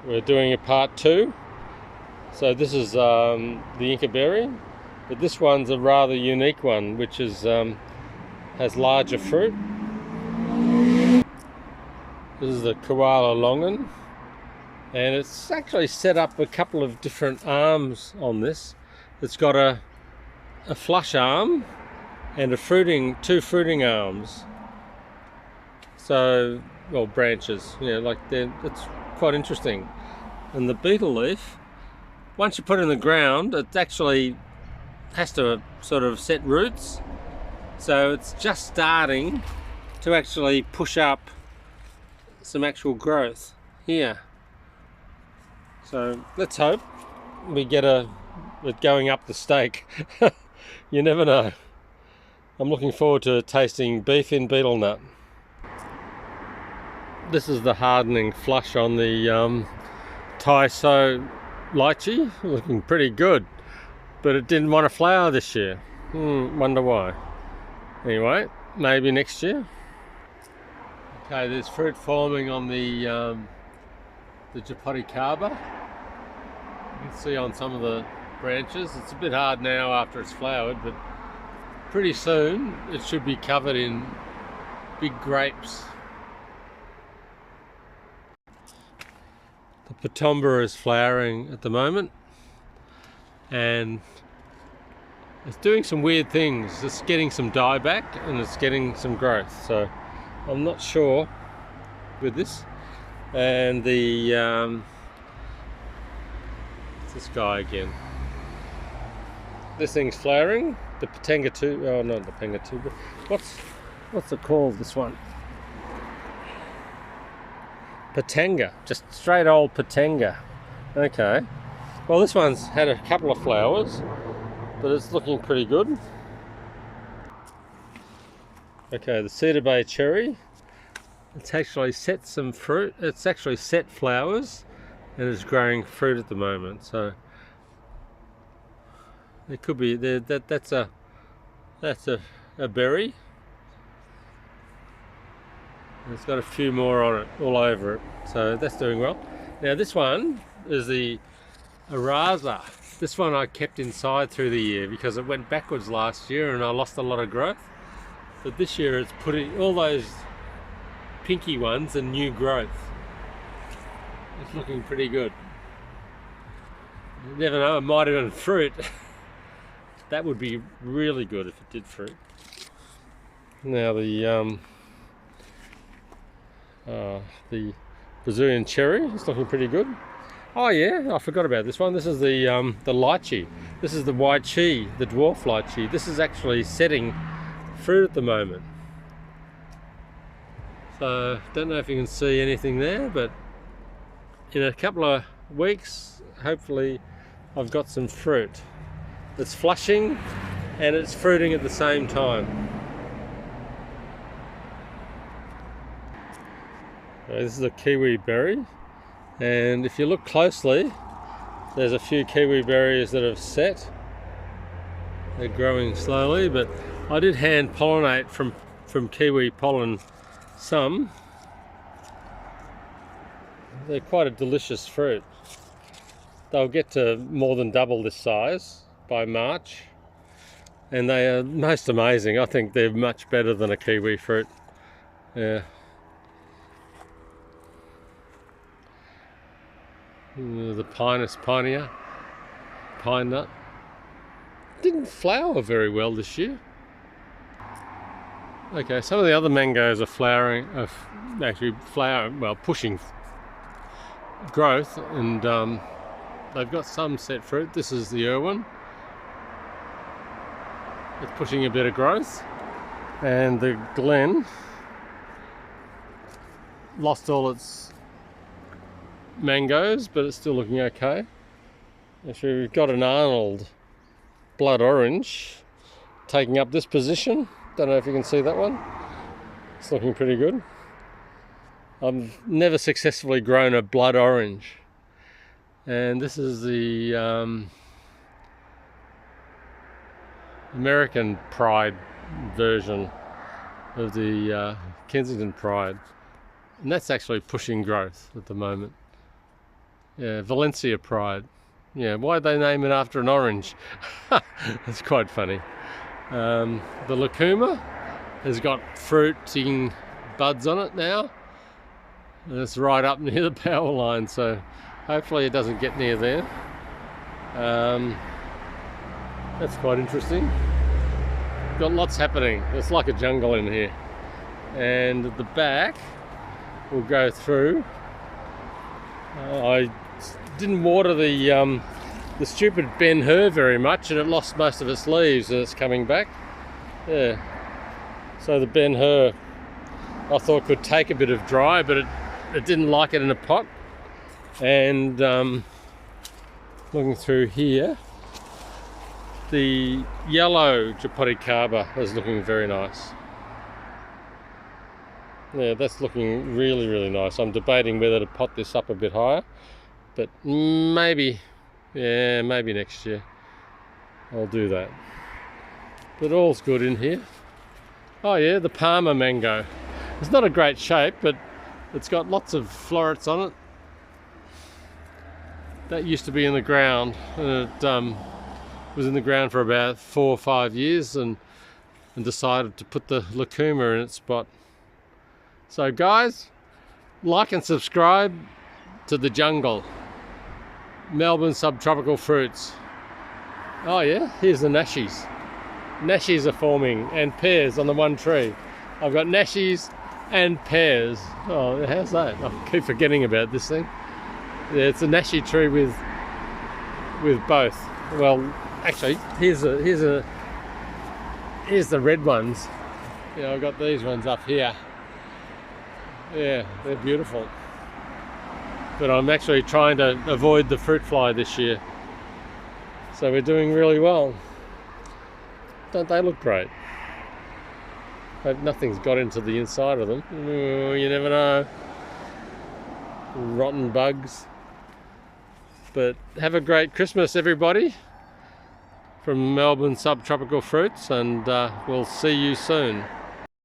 We're doing a part 2. So this is the Inca berry, but this one's a rather unique one, which is has larger fruit. This is the Koala Longan, and it's actually set up a couple of different arms on this. It's got a flush arm and two fruiting arms. So, well, branches, it's quite interesting. And the beetle leaf, once you put it in the ground, it actually has to sort of set roots. So it's just starting to actually push up some actual growth here. So let's hope we get it going up the stake. You never know. I'm looking forward to tasting beef in beetle nut. This is the hardening flush on the Untitled Lychee, looking pretty good, but it didn't want to flower this year. Wonder why. Anyway, maybe next year. Okay, there's fruit forming on the Jaboticaba. You can see on some of the branches. It's a bit hard now after it's flowered, but pretty soon it should be covered in big grapes. The Patomba is flowering at the moment, and it's doing some weird things. It's getting some dieback and it's getting some growth. So I'm not sure with this. And the this guy again. This thing's flowering. The Patanga too. Oh, not the Patanga too. But what's it called? This one. Patanga, just straight old Patanga. Okay, well, this one's had a couple of flowers, but it's looking pretty good. Okay, the Cedar Bay Cherry, it's actually set some fruit. It's actually set flowers and is growing fruit at the moment. So it could be that's a berry. It's got a few more on it, all over it, so that's doing well. Now this one is the Arasa. This one I kept inside through the year because it went backwards last year and I lost a lot of growth. But this year it's putting all those pinky ones and new growth. It's looking pretty good. You never know, it might have done fruit. That would be really good if it did fruit. Now the Brazilian cherry is looking pretty good. Oh yeah, I forgot about this one. This is the lychee. This is the lychee, the dwarf lychee. This is actually setting fruit at the moment. So don't know if you can see anything there, but in a couple of weeks, hopefully I've got some fruit. It's flushing and it's fruiting at the same time. This is a kiwi berry, and if you look closely, there's a few kiwi berries that have set. They're growing slowly, but I did hand pollinate from kiwi pollen some. They're quite a delicious fruit. They'll get to more than double this size by March, and they are most amazing. I think they're much better than a kiwi fruit. Yeah. The Pinus pinea, pine nut, didn't flower very well this year. Okay, some of the other mangoes are flowering, pushing growth, and they've got some set fruit. This is the Irwin. It's pushing a bit of growth, and the Glen lost all its mangoes, but it's still looking okay. Actually, we've got an Arnold blood orange taking up this position. Don't know if you can see that one. It's looking pretty good. I've never successfully grown a blood orange. And this is the American Pride version of the Kensington Pride. And that's actually pushing growth at the moment. Yeah, Valencia Pride. Yeah, why'd they name it after an orange? It's quite funny. The Lucuma has got fruiting buds on it now. And it's right up near the power line, so hopefully it doesn't get near there. That's quite interesting. Got lots happening. It's like a jungle in here. And at the back, we'll go through. I didn't water the stupid Ben Hur very much, and it lost most of its leaves, and it's coming back. Yeah. So the Ben Hur, I thought could take a bit of dry, but it didn't like it in a pot. And looking through here, the yellow Jaboticaba is looking very nice. Yeah, that's looking really, really nice. I'm debating whether to pot this up a bit higher, but maybe, yeah, maybe next year I'll do that. But all's good in here. Oh yeah, the Palmer mango. It's not a great shape, but it's got lots of florets on it. That used to be in the ground, and it was in the ground for about 4 or 5 years, and decided to put the Lucuma in its spot. So guys, like and subscribe to the jungle. Melbourne subtropical fruits. Oh yeah, here's the nashies. Nashies are forming, and pears on the one tree. I've got nashies and pears. Oh, how's that? I keep forgetting about this thing. Yeah, it's a nashi tree with both. Well, actually, here's the red ones. Yeah, I've got these ones up here. Yeah, they're beautiful. But I'm actually trying to avoid the fruit fly this year. So we're doing really well. Don't they look great? Hope nothing's got into the inside of them. Ooh, you never know. Rotten bugs. But have a great Christmas, everybody. From Melbourne Subtropical Fruits, and we'll see you soon.